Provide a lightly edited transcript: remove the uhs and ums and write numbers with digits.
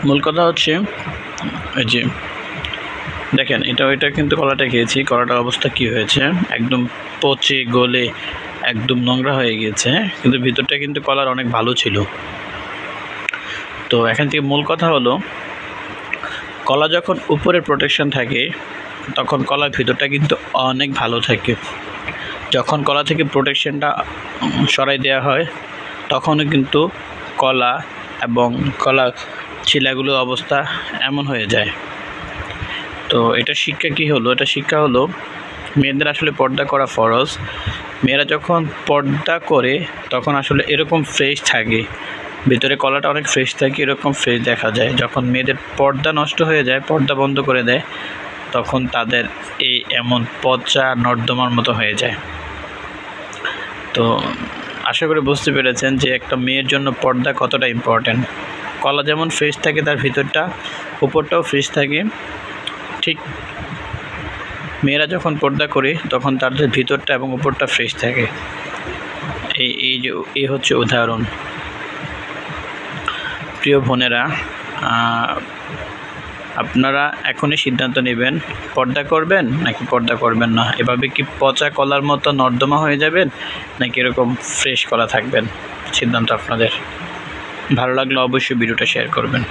মূল কথা হচ্ছে এই যে দেখেন, এটা কিন্তু কলাটা খেয়েছি, কলাটার অবস্থা কি হয়েছে, একদম পচে গলে একদম নোংরা হয়ে গিয়েছে, কিন্তু ভিতরটা কিন্তু কলার অনেক ভালো ছিল। তো এখান থেকে মূল কথা হলো, কলা যখন উপরে প্রোটেকশন থাকে তখন কলার ভিতরটা কিন্তু অনেক ভালো থাকে। যখন কলা থেকে প্রোটেকশনটা সরাই দেওয়া হয় তখনও কিন্তু কলা এবং কলা ছিলাগুলোর অবস্থা এমন হয়ে যায়। তো এটা শিক্ষা কি হলো? এটা শিক্ষা হলো মেয়েদের আসলে পর্দা করা ফরজ। মেয়েরা যখন পর্দা করে তখন আসলে এরকম ফ্রেশ থাকে, ভিতরে কলাটা অনেক ফ্রেশ থাকে, এরকম ফ্রেশ দেখা যায়। যখন মেয়েদের পর্দা নষ্ট হয়ে যায়, পর্দা বন্ধ করে দেয়, তখন তাদের এই এমন পচা নর্দমার মতো হয়ে যায়। তো আশা করি বুঝতে পেরেছেন যে একটা মেয়ের জন্য পর্দা কতটা ইম্পর্ট্যান্ট। কলা যেমন ফ্রেশ থাকে তার ভিতরটা, উপরটাও ফ্রেশ থাকে, ঠিক মেয়েরা যখন পর্দা করে তখন তাদের ভিতরটা এবং উপরটা ফ্রেশ থাকে। এই হচ্ছে উদাহরণ। প্রিয় বোনেরা, আপনারা এখনই সিদ্ধান্ত নেবেন পর্দা করবেন নাকি পর্দা করবেন না। এভাবে কি পচা কলার মতো নর্দমা হয়ে যাবেন নাকি এরকম ফ্রেশ কলা থাকবেন, সিদ্ধান্ত আপনাদের। ভালো লাগলে অবশ্যই ভিডিওটা শেয়ার করবেন।